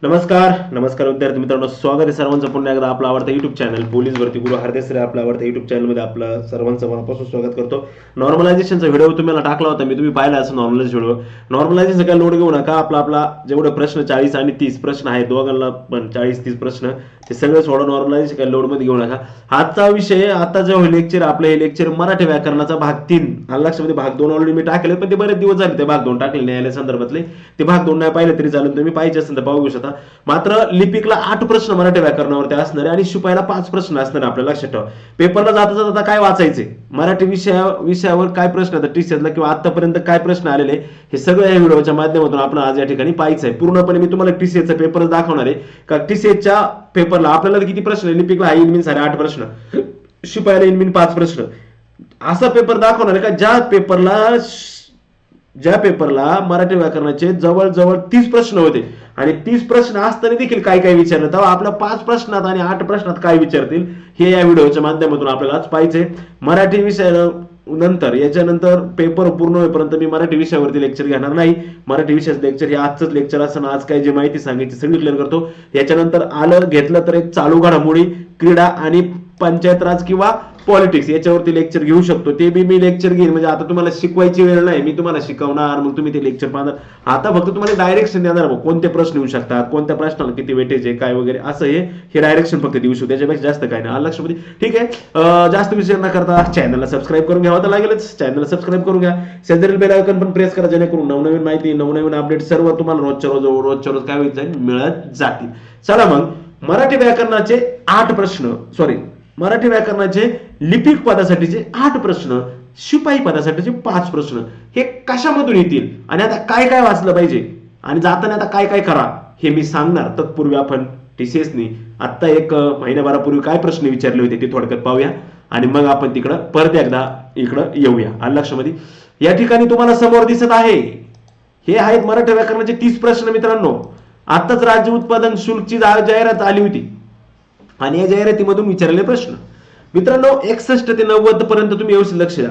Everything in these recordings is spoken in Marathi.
नमस्कार विद्यार्थी मित्रांनो, स्वागत आहे सर्वांचं पुन्हा एकदा आपला आवडता युट्यूब चॅनल पोलीस भरती गुरु हरदेसरे आपला आवडता युट्यूब चॅनलमध्ये आपलं सर्वांचं मनापासून स्वागत करतो. नॉर्मलायझेशनचा व्हिडिओ तुम्हाला टाकला होता तुम्ही पाहिला असं नॉर्मलायझेशन व्हिडिओ. नॉर्मलायझेशन काय लोड घेऊ नका. आपला जेवढे प्रश्न 40 आणि 30 प्रश्न आहेत, दोघांना पण 40-30 प्रश्न ते सगळे सोडा. नॉर्मलायझेशन काय लोड मध्ये घेऊ नका. आजचा विषय, आता जो लेक्चर आपलं हे लेक्चर मराठी व्याकरणाचा भाग 3 लक्षामध्ये. भाग 2 ऑलरेडी मी टाकले, पण ते बरेच दिवस झाले ते भाग 2 टाकले न्यायालय संदर्भातले. ते भाग 2 नाही पाहिले तरी चालेल, तुम्ही पाहिजे असेल तर पाहू शकता. मात्र लिपिकला 8 प्रश्न मराठी व्याकरणावरती असणार आणि शिपायला 5 प्रश्न असणार. आपल्याला लक्षात ठेवा, पेपरला जाता जाता काय वाचायचे, मराठी विषयावर काय प्रश्न येतात टीसीएसला किंवा आतापर्यंत काय प्रश्न आलेले, हे सगळं या व्हिडिओच्या माध्यमातून आपण आज या ठिकाणी पाहायचं आहे. पूर्णपणे मी तुम्हाला टीसीएसचा पेपर दाखवणार आहे का टीसीएसच्या पेपरला आपल्याला किती प्रश्न आहे. लिपिकला इनमीन सारे 8 प्रश्न, शिपायला इनमीन 5 प्रश्न. असा पेपर दाखवणार आहे का ज्या पेपरला मराठी व्याकरणाचे जवळजवळ 30 प्रश्न होते आणि 30 प्रश्न असताना देखील काय काय विचारलं, तेव्हा आपल्या 5 प्रश्नात आणि 8 प्रश्नात काय विचारतील हे या व्हिडिओच्या माध्यमातून आपल्याला आज पाहिजे. मराठी विषय नंतर, याच्यानंतर पेपर पूर्ण होईपर्यंत मी मराठी विषयावरती लेक्चर घेणार नाही. मराठी विषयाचं लेक्चर हे आजच लेक्चर असताना आज काय जी माहिती सांगायची सगळी क्लिअर करतो. याच्यानंतर घेतलं तर एक चालू घडामोडी, क्रीडा आणि पंचायत राज किंवा पॉलिटिक्स याच्यावरती लेक्चर घेऊ शकतो. ते बी मी लेक्चर घेईन, म्हणजे आता तुम्हाला शिकवायची वेळ नाही, मी तुम्हाला शिकवणार, मग तुम्ही ते लेक्चर पाहणार. आता फक्त तुम्हाला डायरेक्शन देणार, कोणते प्रश्न येऊ शकतात, कोणत्या प्रश्नाला किती वेटेज आहे, काय वगैरे असं हे डायरेक्शन फक्त देऊ शकतो. त्याच्यापेक्षा जास्त काय नाही. लक्षामध्ये ठीक आहे. जास्त विचार न करता चॅनलला सबस्क्राईब करून घ्यावा तर लागेलच. चॅनलला सबस्क्राईब करून घ्या, शेजारील बेल आयकॉन पण प्रेस करा, जेणेकरून नवनवीन माहिती, नवनवीन अपडेट सर्व तुम्हाला रोजच्या रोज काय होत जाईल, मिळत जातील. चला मग, मराठी व्याकरणाचे 8 प्रश्न, मराठी व्याकरणाचे लिपिक पदासाठीचे 8 प्रश्न, शिपाई पदासाठीचे 5 प्रश्न, हे कशामधून येतील आणि आता काय काय वाचलं पाहिजे आणि जाताना आता काय काय करा हे मी सांगणार. तत्पूर्वी आपण टीसीएसनी आता एक महिन्याभरापूर्वी काय प्रश्न विचारले होते ते थोडक्यात पाहूया आणि मग आपण तिकडं परत एकदा इकडं येऊया. लक्षामध्ये या ठिकाणी तुम्हाला समोर दिसत आहे, हे आहेत मराठी व्याकरणाचे 30 प्रश्न. मित्रांनो, आताच राज्य उत्पादन शुल्कची जाहिरात आली होती आणि या जाहिरातीमधून विचारलेले प्रश्न. मित्रांनो, 61 ते 90 पर्यंत तुम्ही व्यवस्थित लक्ष द्या.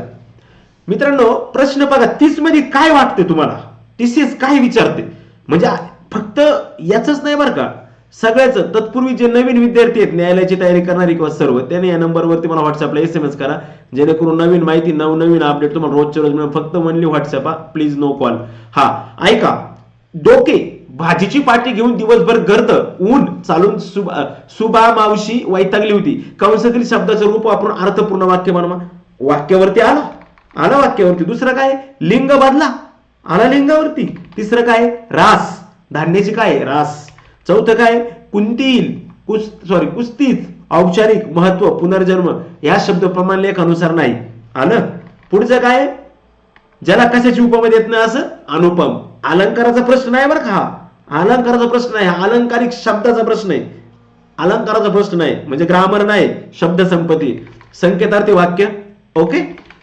मित्रांनो, प्रश्न बघा, 30 मध्ये काय वाटते तुम्हाला, टीसीएस काय विचारते, म्हणजे फक्त याच नाही बरं का, सगळ्याच. तत्पूर्वी जे नवीन विद्यार्थी आहेत, न्यायालयाची तयारी करणारी किंवा सर्व, त्याने या नंबरवरती मला व्हॉट्सअपला SMS करा, जेणेकरून नवीन माहिती, नवनवीन अपडेट तुम्हाला रोजच्या रोज मिळेल. फक्त म्हणली व्हॉट्सअप, प्लीज नो कॉल. ऐका, डोके भाजीची पाटी घेऊन दिवसभर गर्द ऊन चालून सुबा मावशी वैतागली होती. कंसातील शब्दाचं रूप वापरून अर्थपूर्ण वाक्य बनवा. वाक्यावरती आला वाक्यावरती. दुसरं काय, लिंग बदला, आला लिंगावरती. तिसरं काय, रास, धान्याची काय रास. चौथं काय, कुस्तीच, औपचारिक, महत्व, पुनर्जन्म या शब्द प्रमाण लेखानुसार नाही आलं. पुढचं काय, ज्याला कशाची उपमा देत नाही असं अनुपम. अलंकाराचा प्रश्न नाही बरं का, अलंकाराचा प्रश्न नाही, अलंकारिक शब्दाचा प्रश्न आहे. अलंकाराचा प्रश्न नाही म्हणजे ग्रामर नाही, शब्द संपत्ती, संकेतार्थी वाक्य. ओके,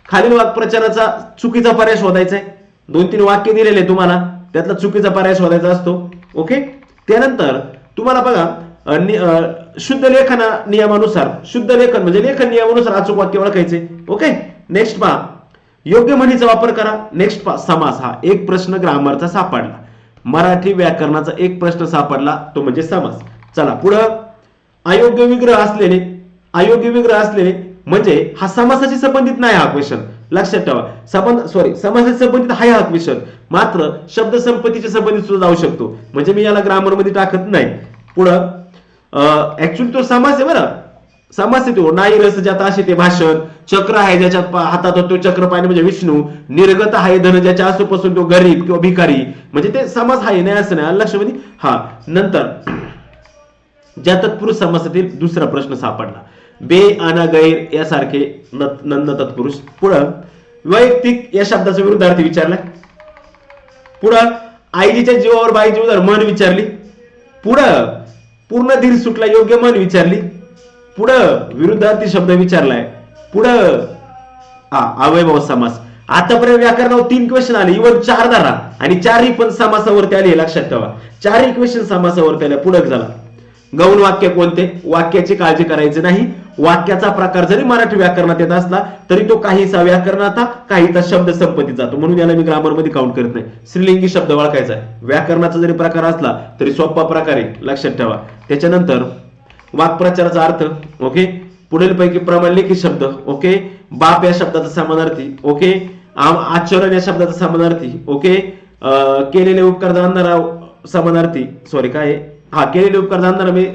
खालील वाक्प्रचाराचा चुकीचा पर्याय शोधायचा आहे. 2-3 वाक्य दिलेले तुम्हाला, त्यातला चुकीचा पर्याय शोधायचा असतो. ओके, त्यानंतर तुम्हाला बघा, शुद्ध लेखन नियमानुसार, शुद्ध लेखन म्हणजे लेखन नियमानुसार अचूक वाक्य ओळखायचे. ओके, नेक्स्ट पहा, योग्य म्हणीचा वापर करा. नेक्स्ट पहा, समास. एक प्रश्न ग्रामरचा सापडला, मराठी व्याकरणाचा एक प्रश्न सापडला, तो म्हणजे समास. चला पुढं, अयोग्य विग्रह असलेले म्हणजे हा समासाशी संबंधित नाही. हा क्वेश्चन लक्षात ठेवा, समासाशी संबंधित हा क्वेश्चन, मात्र शब्द संपत्तीच्या संबंधित सुद्धा जाऊ शकतो, म्हणजे मी याला ग्रामर मध्ये टाकत नाही. पुढं, ऍक्च्युअली तो समास आहे बरं, समास आहे तो. नाही रस ज्यात असे ते भाषण, चक्र आहे ज्याच्यात हातात तो चक्र पाहिजे म्हणजे विष्णू, निर्गत आहे धन ज्याच्या आसूपासून तो गरीब किंवा भिकारी, म्हणजे ते समास आहे, नाही असं नाही. लक्षामध्ये नंतर ज्या तत्पुरुष समासातील दुसरा प्रश्न सापडला, बे अना गैर यासारखे नंद तत्पुरुष. पुढं, वैयक्तिक या शब्दाचा विरुद्धार्थी विचारला. पुढं, आईजीच्या जीवावर बाई जीवदार मन विचारली. पुढं, पूर्ण धीर सुटला योग्य मन विचारली. पुढं, विरुद्धार्थी शब्द विचारलाय. पुढं, अवयभाव समास. आतापर्यंत व्याकरणावर 3 क्वेश्चन आले, इव्हन 4 आणि 4ही पण समासावरती आले. लक्षात ठेवा, 4ही क्वेश्चन समासावरती आले. पुढे झाला, गौण वाक्य कोणते? वाक्याची काळजी करायची नाही. वाक्याचा प्रकार जरी मराठी व्याकरणात येत असला तरी तो काहीसा व्याकरणाचा काहीचा शब्द संपत्तीत जातो, म्हणून याला मी ग्रामर मध्ये काउंट करत नाही. स्त्रीलिंगी शब्द ओळखायचा आहे. व्याकरणाचा जरी प्रकार असला तरी सोपा प्रकार आहे, लक्षात ठेवा. त्याच्यानंतर वाक्प्रचाराचा अर्थ, ओके. पुढील पैकी प्रमाणलिखित शब्द, ओके. बाप या शब्दाचा समानार्थी, ओके. आचरण या शब्दाचा समानार्थी, ओके. केलेले उपकार जाणणारा समानार्थी, सॉरी काय हा केलेले उपकार जाणणारा मी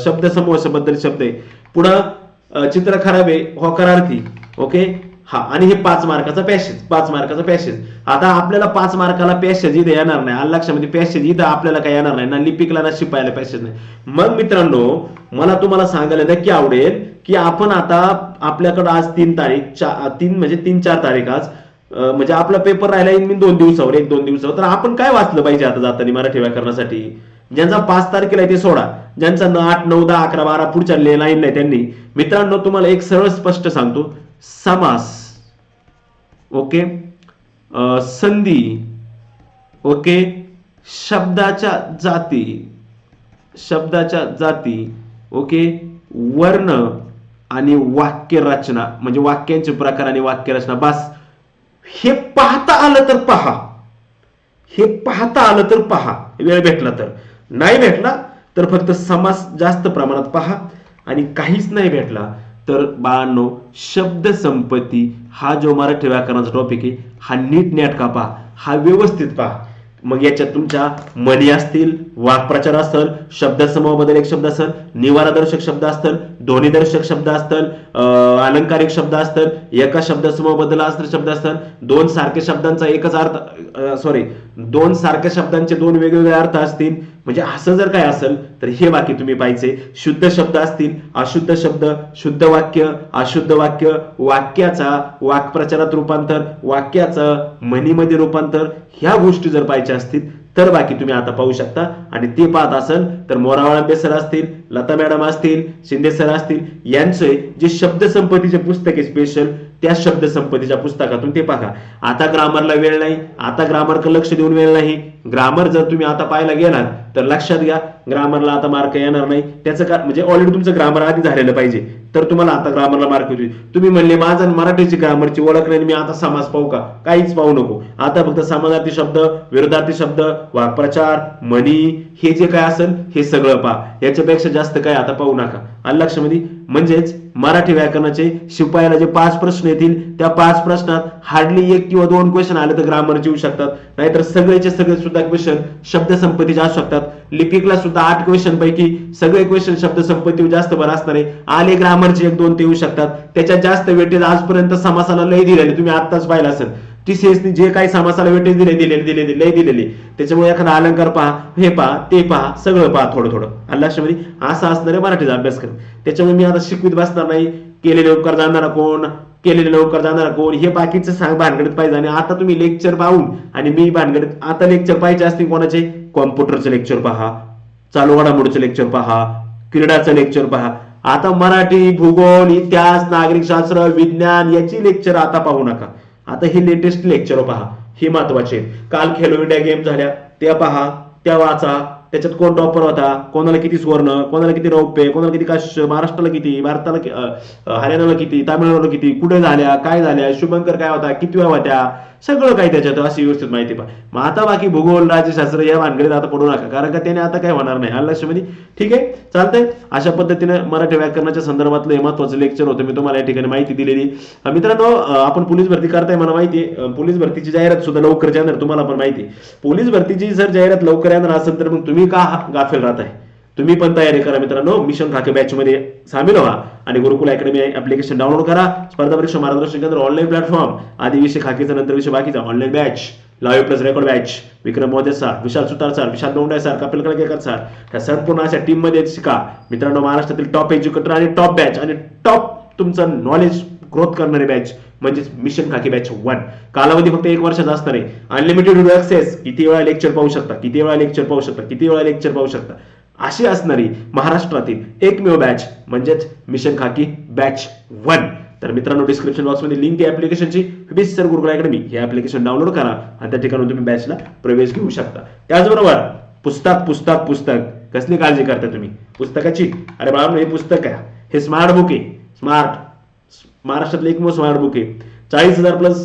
शब्द समूह बद्दल शब्द आहे. पुढं चित्र खराब आहे होकारार्थी, ओके. हा, आणि हे 5 मार्काचा पॅसेज, 5 मार्काचा पॅसेज. आता आपल्याला 5 मार्काला पॅसेज इथे येणार नाही, लक्षामध्ये पॅसेज इथं आपल्याला काय येणार नाही, ना लिपिकला ना शिपायला पॅसेज नाही. मग मित्रांनो मला तुम्हाला सांगायला नक्की आवडेल की आपण आता आपल्याकडे आज 3 तारीख 3 म्हणजे 3-4 तारीख आज म्हणजे आपला पेपर राहिला मी 2 दिवसावर 1-2 दिवसावर. तर आपण काय वाचलं पाहिजे आता जाताना मराठी व्याकरणासाठी? ज्यांचा 5 तारखेला आहे ते सोडा, ज्यांचा 8, 9, 10, 11, 12 पुढच्या लाईन नाही त्यांनी. मित्रांनो तुम्हाला एक सरळ स्पष्ट सांगतो, समास, ओके, संधी, ओके, शब्दाच्या जाती, ओके, वर्ण आणि वाक्य रचना म्हणजे वाक्यांचे प्रकार आणि वाक्य रचना. बस हे पाहता आलं तर पहा, हे पाहता आलं तर पहा, वेळ भेटला तर. नाही भेटला तर फक्त समास जास्त प्रमाणात पहा, आणि काहीच नाही भेटला तर बाळांनो शब्द संपत्ती हा जो मराठी व्याकरणाचा टॉपिक आहे हा नीट नेटका पहा, हा व्यवस्थित पहा. मग याच्यात तुमच्या म्हणी असतील, वाक्प्रचार असेल, शब्दसमूह बद्दल एक शब्द असेल, निवारदर्शक शब्द असतील, ध्वनिदर्शक शब्द असतील, अलंकारिक शब्द असतील, एका शब्दसमूह बद्दल असणारे शब्द असतील, 2 सारख्या शब्दांचा एकच अर्थ, 2 सारख्या शब्दांचे 2 वेगवेगळे अर्थ असतील. म्हणजे असं जर काय असेल तर हे वाक्य तुम्ही पाहिजे. शुद्ध शब्द असतील, अशुद्ध शब्द, शुद्ध वाक्य, अशुद्ध वाक्य, वाक्याचा वाक्प्रचारात रूपांतर, वाक्याचं म्हणीमध्ये रूपांतर, ह्या गोष्टी जर पाहिजे असतील तर बाकी तुम्ही आता पाहू शकता. आणि ते पाहत असेल तर मोरावाळंबे सर असतील, लता मॅडम असतील, शिंदे सर असतील, यांचे जे शब्द संपत्तीचे पुस्तक आहे स्पेशल, त्या शब्द संपत्तीच्या पुस्तकातून ते पहा. आता ग्रामरला वेळ नाही, आता ग्रामरकडे लक्ष देऊन वेळ नाही. ग्रामर जर तुम्ही आता पाहायला गेलात तर लक्षात घ्या ग्रामरला आता मार्क येणार नाही. त्याचं कारण म्हणजे ऑलरेडी तुमचं ग्रामर आधी झालेलं पाहिजे तर तुम्हाला आता ग्रामरला मार्क होईल. तुम्ही म्हणले माझं मराठीची ग्रामरची ओळख नाही, मी आता समास पाहू का? काहीच पाहू नको. आता फक्त समानार्थी शब्द, विरोधार्थी शब्द, वाक्प्रचार, म्हणी, हे जे काय असेल हे सगळं पहा. याच्यापेक्षा जास्त काय आता पाहू नका. आलं लक्षामध्ये? म्हणजेच मराठी व्याकरणाचे शिपायाला जे 5 प्रश्न येतील त्या 5 प्रश्नात हार्डली 1 किंवा 2 क्वेश्चन आले तर ग्रामरचे येऊ शकतात, नाहीतर सगळेचे सगळे सुद्धा क्वेश्चन शब्द संपत्तीचे असू शकतात. लिपिकला सुद्धा 8 क्वेश्चन पैकी सगळे क्वेश्चन शब्द संपत्तीवर जास्त भर असणार आहे. आले ग्रामरचे 1-2 ते येऊ शकतात. त्याच्यात जास्त वेटेज आजपर्यंत समासाला लय दिलेले, तुम्ही आत्ताच पाहिलं असेल. टीसीएसनी जे काही समासाला वेटेज दिलेली, त्याच्यामुळे एखादा अलंकार पहा, हे पहा, ते पहा, सगळं पहा थोडं थोडं. आलं लक्षामध्ये? असं असणारे मराठीचा अभ्यास करा. त्याच्यामुळे मी आता शिकवीत बसणार नाही. केलेले उपकार जाणारा कोण, केलेले उपकार जाणारा कोण, हे बाकीचं सांग भानगडीत पाहिजे. आणि आता तुम्ही लेक्चर पाहून आणि मी भानगडीत आता लेक्चर पाहिजे असतील कोणाचे, कॉम्प्युटरचं लेक्चर पहा, चालू घडामोडीचं लेक्चर पहा, क्रीडाचं लेक्चर पहा. आता मराठी, भूगोल, इतिहास, नागरिकशास्त्र, विज्ञान याची लेक्चर आता पाहू नका. आता हे लेटेस्ट लेक्चर पहा, हे महत्वाचे. काल खेलो इंडिया गेम झाल्या त्या पहा, त्या वाचा. त्याच्यात कोण टॉपर होता, कोणाला किती सुवर्ण, कोणाला किती रौप्य, कोणाला किती काश्य, महाराष्ट्राला किती, भारताला हरियाणाला किती, तामिळनाडूला किती, कुठे झाल्या, काय झाल्या, शुभंकर काय होता, किती वेळा होत्या, सगळं काही त्याच्यात अशी व्यवस्थित माहिती पहा. मग आता बाकी भूगोल, राज्यशास्त्र या भानगडीत आता पडू नका, कारण का त्याने आता काय होणार नाही. आलं लक्षामध्ये? ठीक आहे, चालतंय. अशा पद्धतीने मराठी व्याकरणाच्या संदर्भातलं हे महत्वाचं लेक्चर होतं, मी तुम्हाला या ठिकाणी माहिती दिलेली. मित्रांनो, आपण पोलीस भरती करताय मला माहिती आहे. पोलीस भरतीची जाहिरात सुद्धा लवकर येणार, तुम्हाला पण माहिती. पोलीस भरतीची जर जाहिरात लवकर येणार असेल तर मग तुम्ही का गाफेल राहताय? तुम्ही पण तयारी करा मित्रांनो. मिशन खाके बॅच मध्ये सामील व्हा आणि गुरुकुल अकॅडमी ऍप्लिकेशन डाउनलोड करा. स्पर्धा परीक्षा मार्गदर्शन केंद्र ऑनलाईन प्लॅटफॉर्म, आधी विषय खाकीचा नंतर विषय बाकीचा online batch, live plus record batch, Vikram Mode sir, Vishal Sutar sir, Vishal Donde sir, Kapil Kalkekar sir, ह्या संपूर्ण अशा टीम मध्ये शिका मित्रांनो. महाराष्ट्रातील टॉप एज्युकेटर आणि टॉप बॅच आणि टॉप तुमचं नॉलेज ग्रोथ करणारी बॅच म्हणजे मिशन खाकी बॅच 1. कालावधी फक्त 1 वर्षाचा असणार आहे. अनलिमिटेड व्हिडिओ ऍक्सेस, किती वेळा लेक्चर पाहू शकता, किती वेळा लेक्चर पाहू शकता, किती वेळा लेक्चर पाहू शकता, अशी असणारी महाराष्ट्रातील एकमेव बॅच म्हणजेच मिशन खाकी बॅच 1. तर मित्रांनो, डिस्क्रिप्शन बॉक्समध्ये लिंक आहे ऍप्लिकेशनची. बीस सर गुरुकुल अकॅडमी हे ऍप्लिकेशन डाउनलोड करा आणि त्या ठिकाणी तुम्ही बॅचला प्रवेश घेऊ शकता. त्याचबरोबर पुस्तक पुस्तक पुस्तक कसली काळजी करता तुम्ही पुस्तकाची? अरे बाळा हे पुस्तक आहे, हे स्मार्ट बुक आहे. स्मार्ट महाराष्ट्रातलं एकमेव स्मार्ट बुक आहे. 40,000 प्लस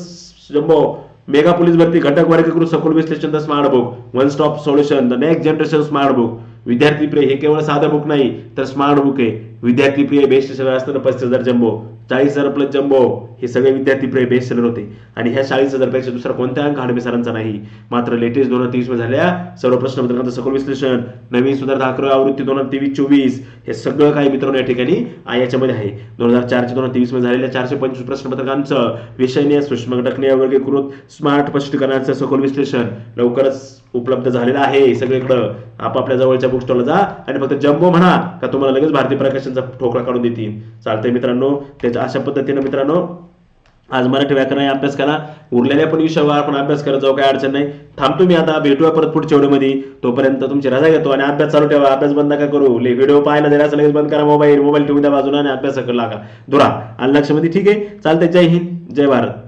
जम्बो मेगा पोलीस भरती घटक वर्गीकृत सखोल विश्लेषण the smart book, one stop solution the next generation smart book. विद्यार्थी प्रिय हे केवळ साधं बुक नाही तर स्मार्ट बुक आहे. विद्यार्थी प्रिय बेस्ट सेलर असताना 35,000 जम्बो, 40,000 प्लस जम्बो हे सगळे विद्यार्थी प्रिय बेस्ट सेलर होते. आणि ह्या 40,000 पेक्षा दुसरा कोणत्या अंक हाडबे सरांचा नाही. मात्र लेटेस्ट 2023 मध्ये झाल्या सर्व प्रश्नपत्रकांचं सखोल विश्लेषण, नवीन सुधारित 11वी आवृत्ती 2023-24 हे सगळं काही मित्रांनो या ठिकाणी याच्यामध्ये आहे. 2004 चे 2023 मध्ये झालेल्या 425 प्रश्नपत्रकांचं विषयनीय सूक्ष्म घटकनीय वर्गीकृत स्मार्ट स्पष्टीकरणाचं सखोल विश्लेषण लवकरच उपलब्ध झालेलं आहे. सगळीकडं आपापल्या जवळच्या बुक स्टॉलला जा आणि फक्त जम्बो म्हणा का तुम्हाला लगेच भारतीय प्रकाशनचा ठोकळा काढून देतील. चालतंय मित्रांनो. त्याच्या अशा पद्धतीने मित्रांनो आज मराठी व्याकरण अभ्यास करा. उरलेल्या पण विषयावर आपण अभ्यास करत जाऊ, काही अडचण नाही. थांबतो मी आता, भेटूया परत पुढच्या व्हिडिओमध्ये. तोपर्यंत तुमची रजा घेतो आणि अभ्यास चालू ठेवा. अभ्यास बंद नका करू. व्हिडिओ पाहायला दिला लगेच बंद करा. मोबाईल ठेवून द्या बाजूला आणि अभ्यास लागा दुरा आणि लक्षामध्ये. ठीक आहे, चालतंय. जय हिंद, जय भारत.